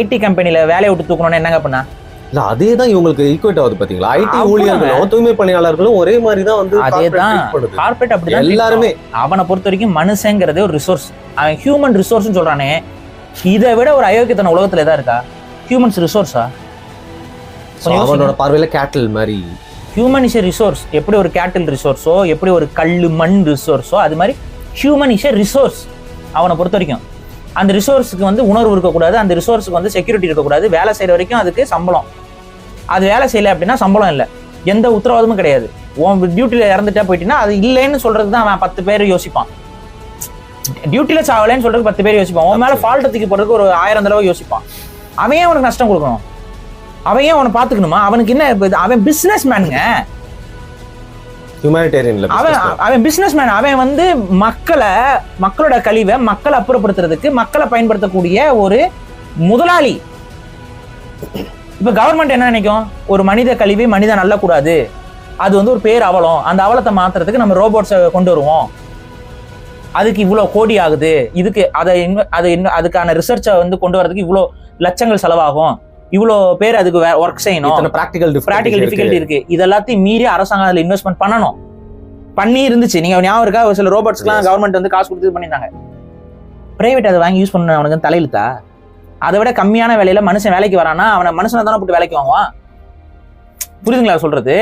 ID கம்பெனில வேலையை விட்டு தூக்கணும்னா என்னங்க பண்ணா? இல்ல அதேதான் இவங்களுக்கு ஈக்குவேட் ஆகுது பாத்தீங்களா? ஐடி ஊழியர்களும் தூய்மை பணியாளர்களும் ஒரே மாதிரி தான் வந்து அதேதான் கார்ப்பரேட் அப்படிதான் எல்லாருமே. அவனை பொறுத்த வரைக்கும் மனுஷங்கிறது ஒரு ரிசோர்ஸ். அவன் ஹியூமன் ரிசோர்ஸ் சொல்றானே, இதை விட ஒரு அயோக்கியத்தன உலகத்துல எதா இருக்கா? ஹியூமன்ஸ் ரிசோர்ஸா? அவனோட பார்வையில கேட்டில் மாதிரி. Human is a resource. எப்படி ஒரு கேட்டில் ரிசோர்ஸோ, எப்படி ஒரு கல்லு மண் ரிசோர்ஸோ, அது மாதிரி ஹியூமன் இஸ் எ ரிசோர்ஸ் அவனை பொறுத்த வரைக்கும். அந்த ரிசோர்ஸுக்கு வந்து உணர்வு இருக்கக்கூடாது, அந்த ரிசோர்ஸுக்கு வந்து செக்யூரிட்டி இருக்கக்கூடாது. வேலை செய்யற வரைக்கும் அதுக்கு சம்பளம். அது வேலை செய்யலை அப்படின்னா சம்பளம் இல்லை, எந்த உத்தரவாதமும் கிடையாது. உன் டியூட்டியில் இறந்துட்டா போயிட்டீங்கன்னா அது இல்லைன்னு சொல்றது தான் அவன் 10 பேர் யோசிப்பான். டியூட்டியில் சாவலைன்னு சொல்றதுக்கு 10 பேர் யோசிப்பான். அவன் மேலே ஃபால்ட்டை தூக்கி போடுறதுக்கு ஒரு 1000 தடவை யோசிப்பான். அவன் ஏன் அவனுக்கு நஷ்டம் கொடுக்கணும்? அவன் ஏன் அவனை பார்த்துக்கணுமா? அவனுக்கு என்ன? அவன் பிஸ்னஸ் மேனுங்க, அவன் பிசினஸ் மேன். அவன் வந்து மக்களோட கழிவை மக்களை அப்புறப்படுத்துறதுக்கு மக்களை பயன்படுத்தக்கூடிய ஒரு முதலாளி. இப்ப கவர்மெண்ட் என்ன நினைக்கும்? ஒரு மனித கழிவை மனிதன் அள்ளக்கூடாது, அது வந்து ஒரு பேர் அவலம். அந்த அவலத்தை மாத்துறதுக்கு நம்ம ரோபோட்ஸை கொண்டு வருவோம், அதுக்கு இவ்வளவு கோடி ஆகுது, இதுக்கு அதுக்கான ரிசர்ச்சை வந்து கொண்டு வரதுக்கு இவ்வளவு லட்சங்கள் செலவாகும், இவ்வளோ பேர் அதுக்கு ஒர்க் செய்யணும், ப்ராக்டிகல் டிஃபிகல்ட்டி இருக்கு. இதெல்லாத்தையும் மீறி அரசாங்கம் அதில் இன்வெஸ்ட்மெண்ட் பண்ணணும். பண்ணி இருந்துச்சு. நீங்க ஞாபகம் இருக்கா? ஒரு சில ரோபோட்ஸ்க்குலாம் கவர்மெண்ட் வந்து காசு கொடுத்து பண்ணியிருந்தாங்க. பிரைவேட் அதை வாங்கி யூஸ் பண்ண அவனுக்கு தலையிலுத்தா? அதை விட கம்மியான வேலையில மனுஷன் வேலைக்கு வரானா அவனை மனுஷனை தானே போட்டு வேலைக்கு வாங்குவான். புரியுதுங்களா சொல்றது?